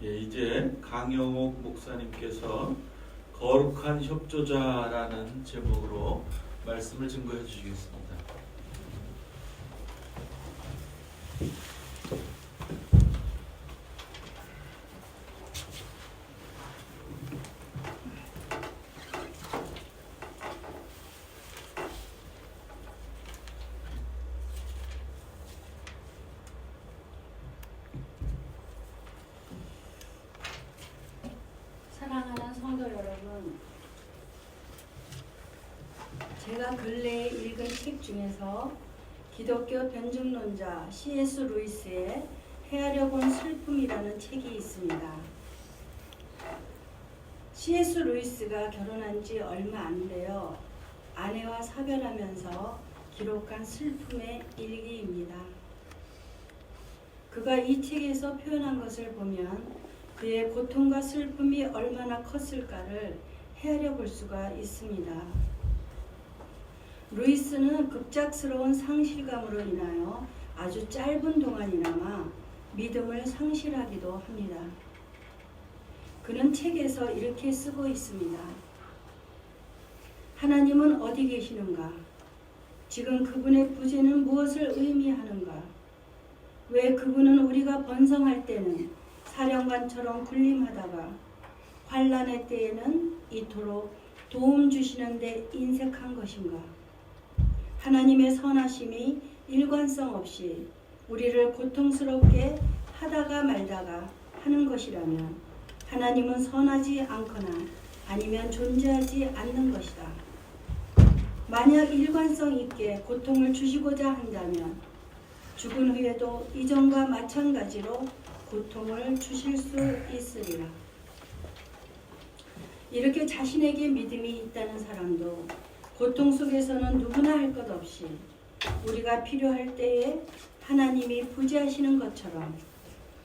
예, 이제 강영옥 목사님께서 거룩한 협조자라는 제목으로 말씀을 증거해 주시겠습니다. 사랑하는 성도 여러분, 제가 근래에 읽은 책 중에서 기독교 변증론자 C.S. 루이스의 헤아려 본 슬픔이라는 책이 있습니다. C.S. 루이스가 결혼한 지 얼마 안 되어 아내와 사별하면서 기록한 슬픔의 일기입니다. 그가 이 책에서 표현한 것을 보면 그의 고통과 슬픔이 얼마나 컸을까를 헤아려 볼 수가 있습니다. 루이스는 급작스러운 상실감으로 인하여 아주 짧은 동안이나마 믿음을 상실하기도 합니다. 그는 책에서 이렇게 쓰고 있습니다. 하나님은 어디 계시는가? 지금 그분의 부재는 무엇을 의미하는가? 왜 그분은 우리가 번성할 때는 사령관처럼 군림하다가 환난의 때에는 이토록 도움 주시는데 인색한 것인가? 하나님의 선하심이 일관성 없이 우리를 고통스럽게 하다가 말다가 하는 것이라면 하나님은 선하지 않거나 아니면 존재하지 않는 것이다. 만약 일관성 있게 고통을 주시고자 한다면 죽은 후에도 이전과 마찬가지로 고통을 주실 수 있으리라. 이렇게 자신에게 믿음이 있다는 사람도 고통 속에서는 누구나 할 것 없이 우리가 필요할 때에 하나님이 부재하시는 것처럼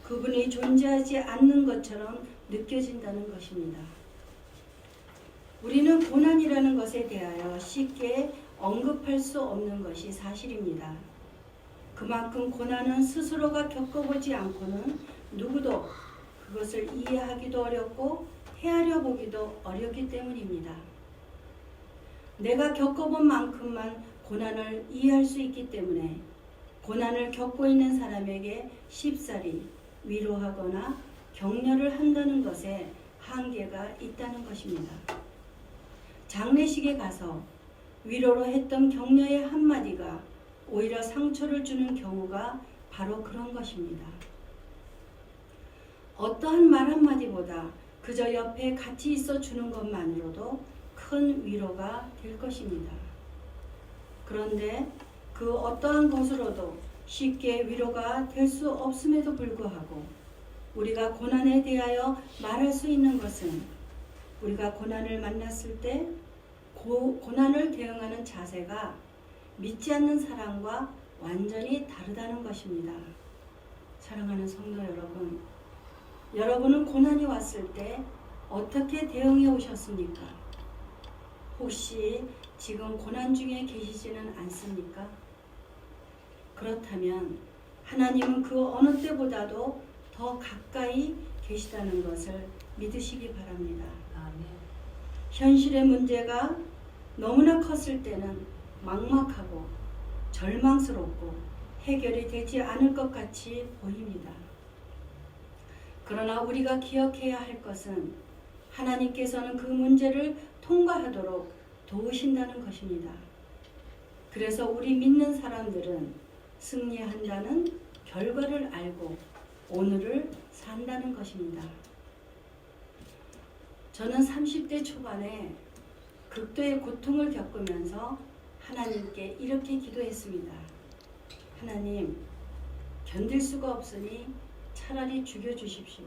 그분이 존재하지 않는 것처럼 느껴진다는 것입니다. 우리는 고난이라는 것에 대하여 쉽게 언급할 수 없는 것이 사실입니다. 그만큼 고난은 스스로가 겪어보지 않고는 누구도 그것을 이해하기도 어렵고 헤아려 보기도 어렵기 때문입니다. 내가 겪어본 만큼만 고난을 이해할 수 있기 때문에 고난을 겪고 있는 사람에게 쉽사리 위로하거나 격려를 한다는 것에 한계가 있다는 것입니다. 장례식에 가서 위로로 했던 격려의 한마디가 오히려 상처를 주는 경우가 바로 그런 것입니다. 어떠한 말 한마디보다 그저 옆에 같이 있어 주는 것만으로도 큰 위로가 될 것입니다. 그런데 그 어떠한 것으로도 쉽게 위로가 될 수 없음에도 불구하고 우리가 고난에 대하여 말할 수 있는 것은 우리가 고난을 만났을 때 고난을 대응하는 자세가 믿지 않는 사람과 완전히 다르다는 것입니다. 사랑하는 성도 여러분, 여러분은 고난이 왔을 때 어떻게 대응해 오셨습니까? 혹시 지금 고난 중에 계시지는 않습니까? 그렇다면 하나님은 그 어느 때보다도 더 가까이 계시다는 것을 믿으시기 바랍니다. 아멘. 현실의 문제가 너무나 컸을 때는 막막하고 절망스럽고 해결이 되지 않을 것 같이 보입니다. 그러나 우리가 기억해야 할 것은 하나님께서는 그 문제를 통과하도록 도우신다는 것입니다. 그래서 우리 믿는 사람들은 승리한다는 결과를 알고 오늘을 산다는 것입니다. 저는 30대 초반에 극도의 고통을 겪으면서 하나님께 이렇게 기도했습니다. 하나님, 견딜 수가 없으니 차라리 죽여주십시오.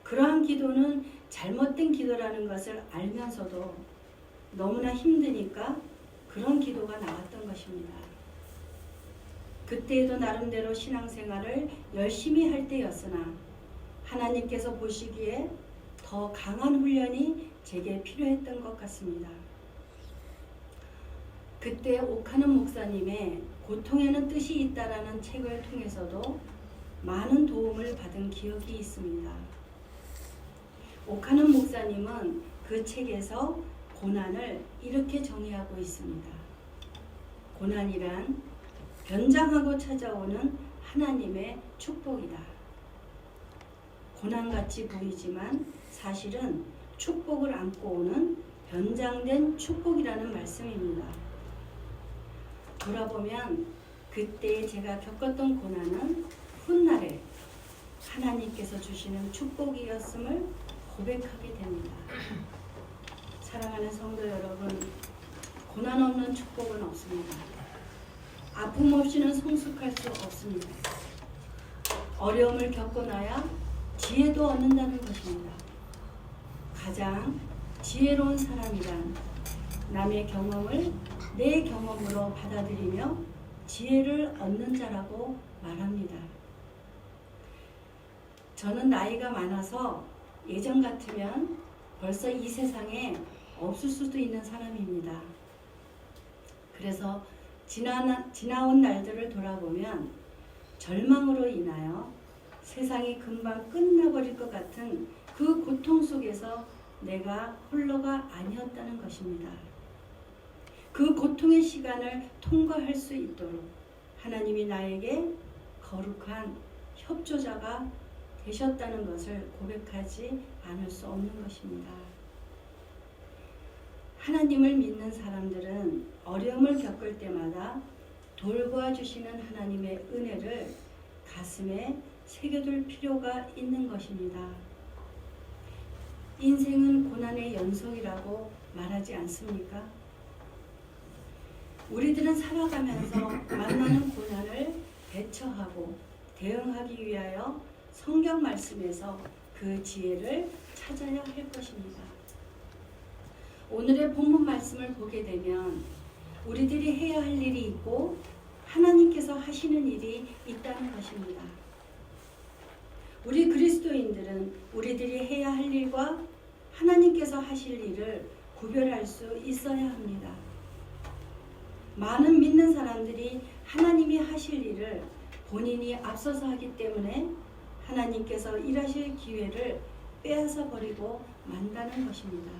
그러한 기도는 잘못된 기도라는 것을 알면서도 너무나 힘드니까 그런 기도가 나왔던 것입니다. 그때에도 나름대로 신앙생활을 열심히 할 때였으나 하나님께서 보시기에 더 강한 훈련이 제게 필요했던 것 같습니다. 그때 옥하는 목사님의 고통에는 뜻이 있다라는 책을 통해서도 많은 도움을 받은 기억이 있습니다. 오카는 목사님은 그 책에서 고난을 이렇게 정의하고 있습니다. 고난이란 변장하고 찾아오는 하나님의 축복이다. 고난같이 보이지만 사실은 축복을 안고 오는 변장된 축복이라는 말씀입니다. 돌아보면 그때 제가 겪었던 고난은 훗날에 하나님께서 주시는 축복이었음을 고백하게 됩니다. 사랑하는 성도 여러분, 고난 없는 축복은 없습니다. 아픔 없이는 성숙할 수 없습니다. 어려움을 겪고 나야 지혜도 얻는다는 것입니다. 가장 지혜로운 사람이란 남의 경험을 내 경험으로 받아들이며 지혜를 얻는 자라고 말합니다. 저는 나이가 많아서 예전 같으면 벌써 이 세상에 없을 수도 있는 사람입니다. 그래서 지나온 날들을 돌아보면 절망으로 인하여 세상이 금방 끝나버릴 것 같은 그 고통 속에서 내가 홀로가 아니었다는 것입니다. 그 고통의 시간을 통과할 수 있도록 하나님이 나에게 거룩한 협조자가 되셨다는 것을 고백하지 않을 수 없는 것입니다. 하나님을 믿는 사람들은 어려움을 겪을 때마다 돌보아 주시는 하나님의 은혜를 가슴에 새겨둘 필요가 있는 것입니다. 인생은 고난의 연속이라고 말하지 않습니까? 우리들은 살아가면서 만나는 고난을 대처하고 대응하기 위하여 성경 말씀에서 그 지혜를 찾아야 할 것입니다. 오늘의 본문 말씀을 보게 되면 우리들이 해야 할 일이 있고 하나님께서 하시는 일이 있다는 것입니다. 우리 그리스도인들은 우리들이 해야 할 일과 하나님께서 하실 일을 구별할 수 있어야 합니다. 많은 믿는 사람들이 하나님이 하실 일을 본인이 앞서서 하기 때문에 하나님께서 일하실 기회를 빼앗아 버리고 만다는 것입니다.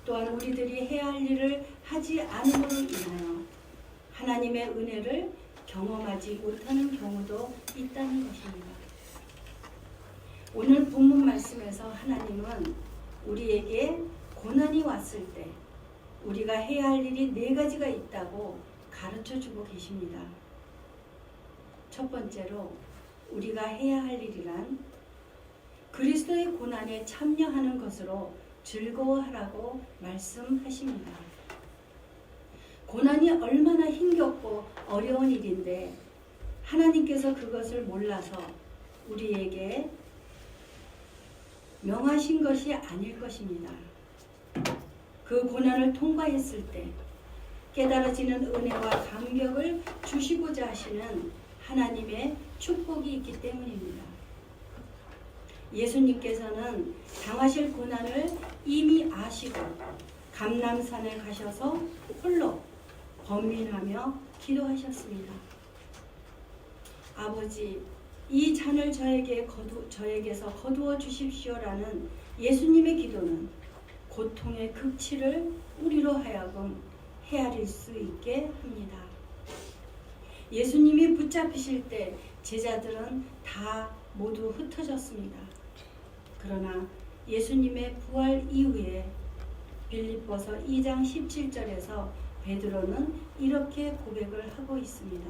또한 우리들이 해야 할 일을 하지 않음으로 인하여 하나님의 은혜를 경험하지 못하는 경우도 있다는 것입니다. 오늘 본문 말씀에서 하나님은 우리에게 고난이 왔을 때 우리가 해야 할 일이 4가지가 있다고 가르쳐 주고 계십니다. 첫 번째로 우리가 해야 할 일이란 그리스도의 고난에 참여하는 것으로 즐거워하라고 말씀하십니다. 고난이 얼마나 힘겹고 어려운 일인데 하나님께서 그것을 몰라서 우리에게 명하신 것이 아닐 것입니다. 그 고난을 통과했을 때 깨달아지는 은혜와 감격을 주시고자 하시는 하나님의 축복이 있기 때문입니다. 예수님께서는 당하실 고난을 이미 아시고 감람산에 가셔서 홀로 번민하며 기도하셨습니다. 아버지, 이 잔을 저에게서 거두어 주십시오라는 예수님의 기도는 고통의 극치를 우리로 하여금 헤아릴 수 있게 합니다. 예수님이 붙잡히실 때 제자들은 다 모두 흩어졌습니다. 그러나 예수님의 부활 이후에 빌립보서 2장 17절에서 베드로는 이렇게 고백을 하고 있습니다.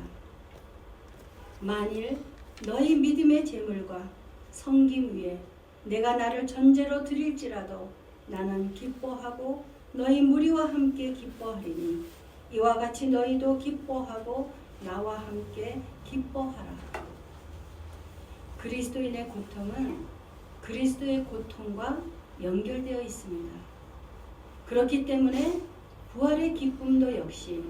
만일 너희 믿음의 제물과 섬김 위에 내가 나를 전제로 드릴지라도 나는 기뻐하고 너희 무리와 함께 기뻐하리니 이와 같이 너희도 기뻐하고 나와 함께 기뻐하라. 그리스도인의 고통은 그리스도의 고통과 연결되어 있습니다. 그렇기 때문에 부활의 기쁨도 역시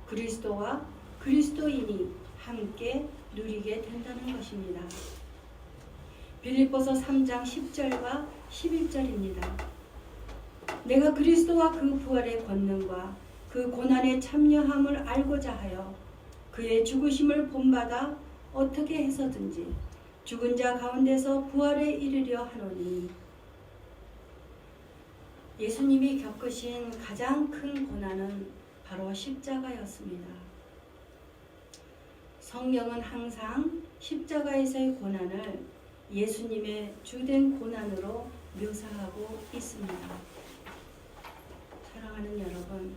그리스도와 그리스도인이 함께 누리게 된다는 것입니다. 빌립보서 3장 10절과 11절입니다. 내가 그리스도와 그 부활의 권능과 그 고난에 참여함을 알고자 하여 그의 죽으심을 본받아 어떻게 해서든지 죽은 자 가운데서 부활에 이르려 하노니 예수님이 겪으신 가장 큰 고난은 바로 십자가였습니다. 성경은 항상 십자가에서의 고난을 예수님의 주된 고난으로 묘사하고 있습니다. 사랑하는 여러분,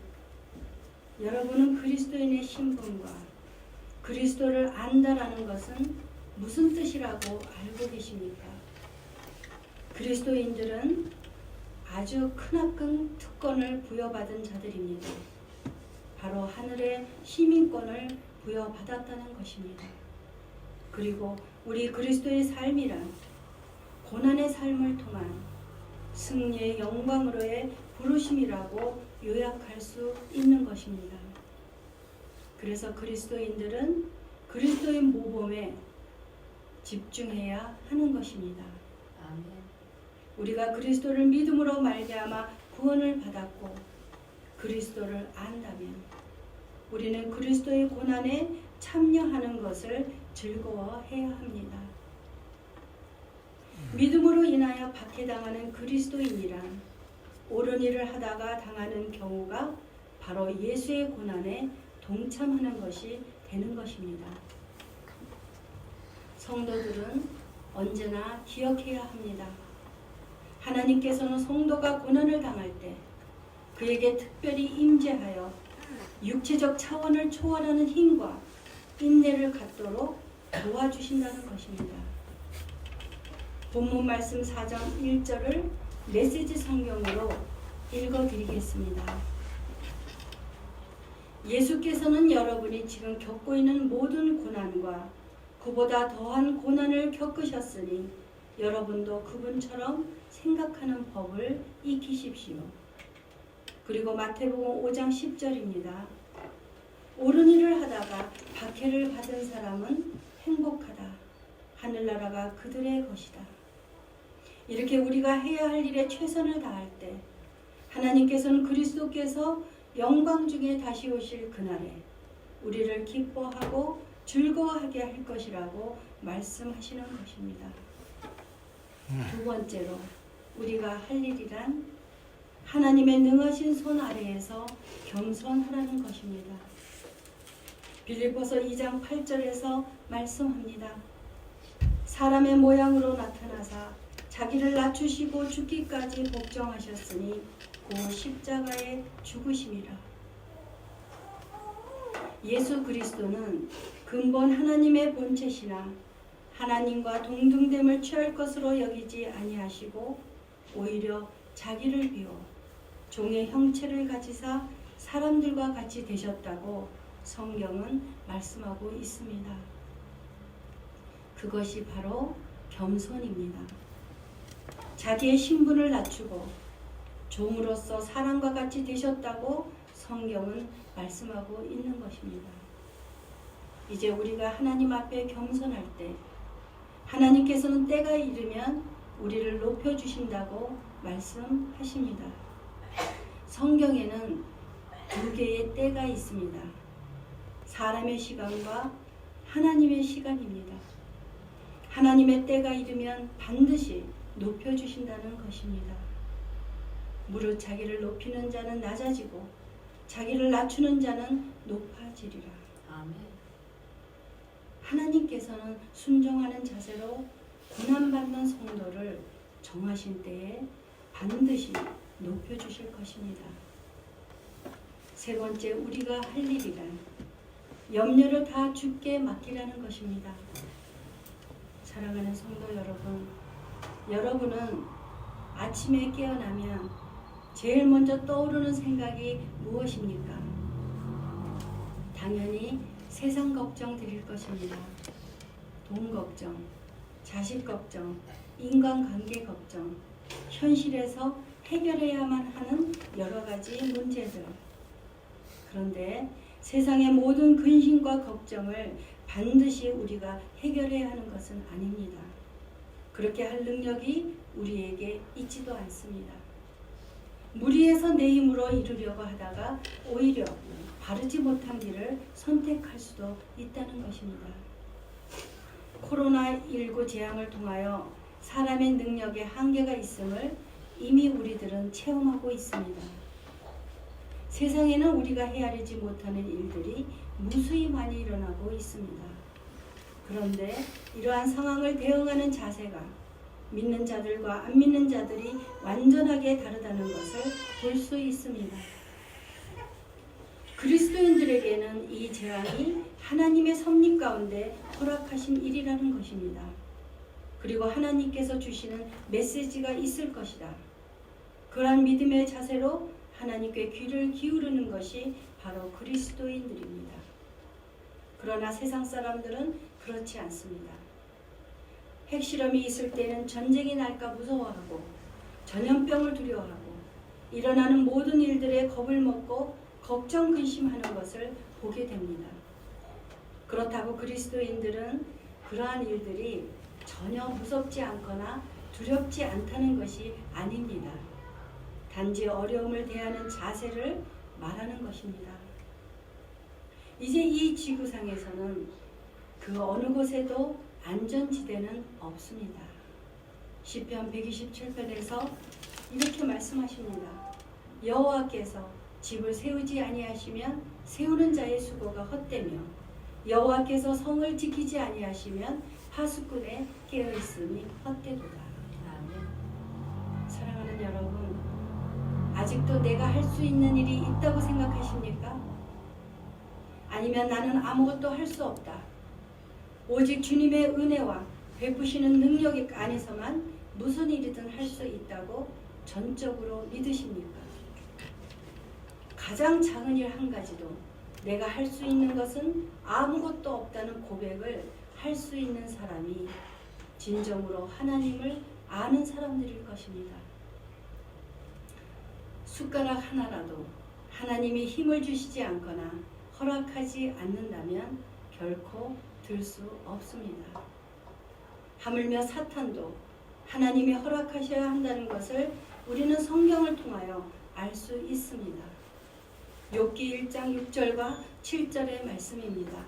여러분은 그리스도인의 신분과 그리스도를 안다라는 것은 무슨 뜻이라고 알고 계십니까? 그리스도인들은 아주 크나큰 특권을 부여받은 자들입니다. 바로 하늘의 시민권을 부여받았다는 것입니다. 그리고 우리 그리스도의 삶이란 고난의 삶을 통한 승리의 영광으로의 부르심이라고 요약할 수 있는 것입니다. 그래서 그리스도인들은 그리스도인 모범에 집중해야 하는 것입니다. 아멘. 우리가 그리스도를 믿음으로 말미암아 구원을 받았고 그리스도를 안다면 우리는 그리스도의 고난에 참여하는 것을 즐거워해야 합니다. 믿음으로 인하여 박해당하는 그리스도인이란 옳은 일을 하다가 당하는 경우가 바로 예수의 고난에 동참하는 것이 되는 것입니다. 성도들은 언제나 기억해야 합니다. 하나님께서는 성도가 고난을 당할 때 그에게 특별히 임재하여 육체적 차원을 초월하는 힘과 인내를 갖도록 도와주신다는 것입니다. 본문 말씀 4장 1절을 메시지 성경으로 읽어드리겠습니다. 예수께서는 여러분이 지금 겪고 있는 모든 고난과 그보다 더한 고난을 겪으셨으니 여러분도 그분처럼 생각하는 법을 익히십시오. 그리고 마태복음 5장 10절입니다. 옳은 일을 하다가 박해를 받은 사람은 행복하다. 하늘나라가 그들의 것이다. 이렇게 우리가 해야 할 일에 최선을 다할 때 하나님께서는 그리스도께서 영광 중에 다시 오실 그날에 우리를 기뻐하고 즐거워하게 할 것이라고 말씀하시는 것입니다. 두 번째로 우리가 할 일이란 하나님의 능하신 손 아래에서 겸손하라는 것입니다. 빌립보서 2장 8절에서 말씀합니다. 사람의 모양으로 나타나사 자기를 낮추시고 죽기까지 복종하셨으니 그 십자가에 죽으심이라. 예수 그리스도는 근본 하나님의 본체시나 하나님과 동등됨을 취할 것으로 여기지 아니하시고 오히려 자기를 비워 종의 형체를 가지사 사람들과 같이 되셨다고 성경은 말씀하고 있습니다. 그것이 바로 겸손입니다. 자기의 신분을 낮추고 종으로서 사람과 같이 되셨다고 성경은 말씀하고 있는 것입니다. 이제 우리가 하나님 앞에 겸손할 때 하나님께서는 때가 이르면 우리를 높여주신다고 말씀하십니다. 성경에는 두 개의 때가 있습니다. 사람의 시간과 하나님의 시간입니다. 하나님의 때가 이르면 반드시 높여주신다는 것입니다. 무릇 자기를 높이는 자는 낮아지고 자기를 낮추는 자는 높아지리라. 아멘. 하나님께서는 순종하는 자세로 고난받는 성도를 정하신 때에 반드시 높여주실 것입니다. 세 번째, 우리가 할 일이란 염려를 다 주께 맡기라는 것입니다. 사랑하는 성도 여러분, 여러분은 아침에 깨어나면 제일 먼저 떠오르는 생각이 무엇입니까? 당연히 세상 걱정 드릴 것입니다. 돈 걱정, 자식 걱정, 인간관계 걱정, 현실에서 해결해야만 하는 여러 가지 문제들. 그런데 세상의 모든 근심과 걱정을 반드시 우리가 해결해야 하는 것은 아닙니다. 그렇게 할 능력이 우리에게 있지도 않습니다. 무리해서 내 힘으로 이루려고 하다가 오히려 바르지 못한 길을 선택할 수도 있다는 것입니다. 코로나19 재앙을 통하여 사람의 능력에 한계가 있음을 이미 우리들은 체험하고 있습니다. 세상에는 우리가 헤아리지 못하는 일들이 무수히 많이 일어나고 있습니다. 그런데 이러한 상황을 대응하는 자세가 믿는 자들과 안 믿는 자들이 완전하게 다르다는 것을 볼 수 있습니다. 그리스도인들에게는 이 재앙이 하나님의 섭리 가운데 허락하신 일이라는 것입니다. 그리고 하나님께서 주시는 메시지가 있을 것이다. 그러한 믿음의 자세로 하나님께 귀를 기울이는 것이 바로 그리스도인들입니다. 그러나 세상 사람들은 그렇지 않습니다. 핵실험이 있을 때는 전쟁이 날까 무서워하고 전염병을 두려워하고 일어나는 모든 일들에 겁을 먹고 걱정 근심하는 것을 보게 됩니다. 그렇다고 그리스도인들은 그러한 일들이 전혀 무섭지 않거나 두렵지 않다는 것이 아닙니다. 단지 어려움을 대하는 자세를 말하는 것입니다. 이제 이 지구상에서는 그 어느 곳에도 안전지대는 없습니다. 시편 127편에서 이렇게 말씀하십니다. 여호와께서 집을 세우지 아니하시면 세우는 자의 수고가 헛되며 여호와께서 성을 지키지 아니하시면 파수꾼의 깨어있음이 헛되도다. 사랑하는 여러분, 아직도 내가 할 수 있는 일이 있다고 생각하십니까? 아니면 나는 아무것도 할 수 없다. 오직 주님의 은혜와 베푸시는 능력 안에서만 무슨 일이든 할 수 있다고 전적으로 믿으십니까? 가장 작은 일 한 가지도 내가 할 수 있는 것은 아무것도 없다는 고백을 할 수 있는 사람이 진정으로 하나님을 아는 사람들일 것입니다. 숟가락 하나라도 하나님이 힘을 주시지 않거나 허락하지 않는다면 결코 들 수 없습니다. 하물며 사탄도 하나님이 허락하셔야 한다는 것을 우리는 성경을 통하여 알 수 있습니다. 욥기 1장 6절과 7절의 말씀입니다.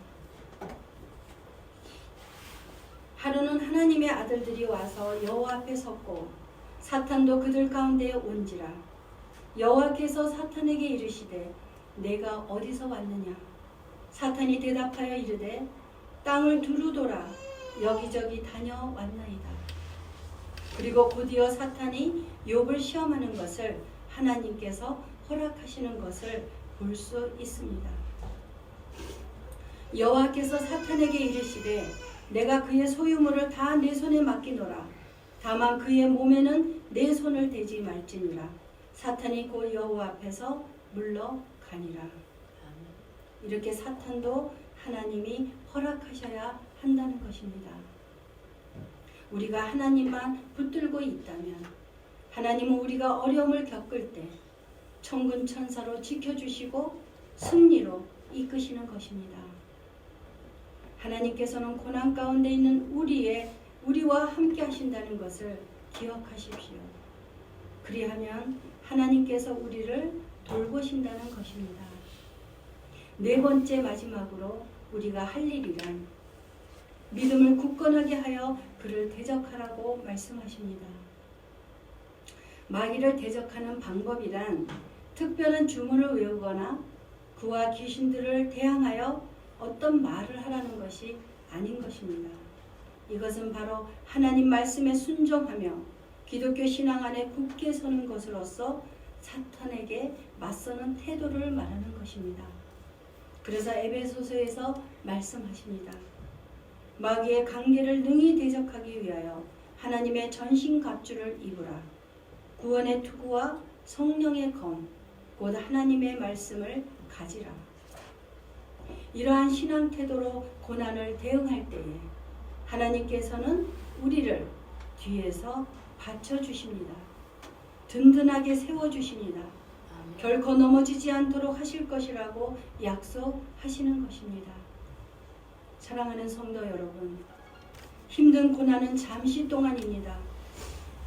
하루는 하나님의 아들들이 와서 여호와 앞에 섰고 사탄도 그들 가운데에 온지라. 여호와께서 사탄에게 이르시되 내가 어디서 왔느냐? 사탄이 대답하여 이르되 땅을 두루 돌아 여기저기 다녀왔나이다. 그리고 곧이어 사탄이 욥을 시험하는 것을 하나님께서 허락하시는 것을 볼 수 있습니다. 여호와께서 사탄에게 이르시되 내가 그의 소유물을 다 내 손에 맡기노라. 다만 그의 몸에는 내 손을 대지 말지니라. 사탄이 곧 여호와 앞에서 물러가니라. 이렇게 사탄도 하나님이 허락하셔야 한다는 것입니다. 우리가 하나님만 붙들고 있다면 하나님은 우리가 어려움을 겪을 때 천군 천사로 지켜주시고 승리로 이끄시는 것입니다. 하나님께서는 고난 가운데 있는 우리와 함께 하신다는 것을 기억하십시오. 그리하면 하나님께서 우리를 돌보신다는 것입니다. 네 번째 마지막으로 우리가 할 일이란 믿음을 굳건하게 하여 그를 대적하라고 말씀하십니다. 마귀를 대적하는 방법이란 특별한 주문을 외우거나 그와 귀신들을 대항하여 어떤 말을 하라는 것이 아닌 것입니다. 이것은 바로 하나님 말씀에 순종하며 기독교 신앙 안에 굳게 서는 것으로서 사탄에게 맞서는 태도를 말하는 것입니다. 그래서 에베소서에서 말씀하십니다. 마귀의 관계를 능히 대적하기 위하여 하나님의 전신갑주를 입으라. 구원의 투구와 성령의 검, 곧 하나님의 말씀을 가지라. 이러한 신앙 태도로 고난을 대응할 때에 하나님께서는 우리를 뒤에서 받쳐주십니다. 든든하게 세워주십니다. 결코 넘어지지 않도록 하실 것이라고 약속하시는 것입니다. 사랑하는 성도 여러분, 힘든 고난은 잠시 동안입니다.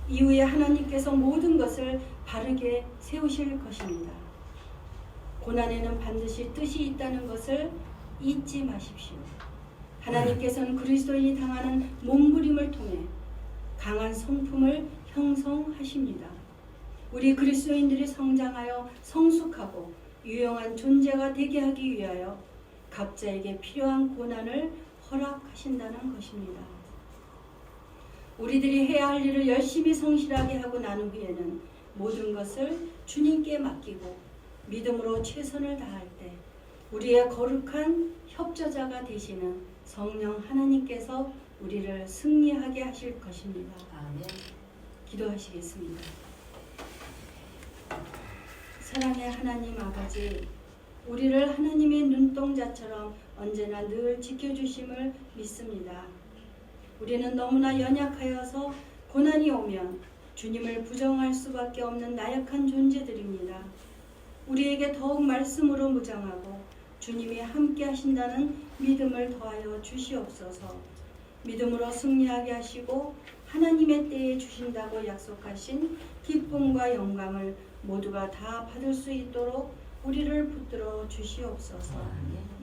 이후에 하나님께서 모든 것을 바르게 세우실 것입니다. 고난에는 반드시 뜻이 있다는 것을 잊지 마십시오. 하나님께서는 그리스도인이 당하는 몸부림을 통해 강한 성품을 형성하십니다. 우리 그리스도인들이 성장하여 성숙하고 유용한 존재가 되게 하기 위하여 각자에게 필요한 고난을 허락하신다는 것입니다. 우리들이 해야 할 일을 열심히 성실하게 하고 난 후에는 모든 것을 주님께 맡기고 믿음으로 최선을 다할 때 우리의 거룩한 협조자가 되시는 성령 하나님께서 우리를 승리하게 하실 것입니다. 아멘. 기도하시겠습니다. 사랑의 하나님 아버지, 우리를 하나님의 눈동자처럼 언제나 늘 지켜주심을 믿습니다. 우리는 너무나 연약하여서 고난이 오면 주님을 부정할 수밖에 없는 나약한 존재들입니다. 우리에게 더욱 말씀으로 무장하고 주님이 함께 하신다는 믿음을 더하여 주시옵소서. 믿음으로 승리하게 하시고 하나님의 때에 주신다고 약속하신 기쁨과 영광을 모두가 다 받을 수 있도록 우리를 붙들어 주시옵소서.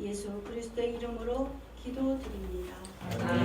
예수 그리스도의 이름으로 기도드립니다. 아멘.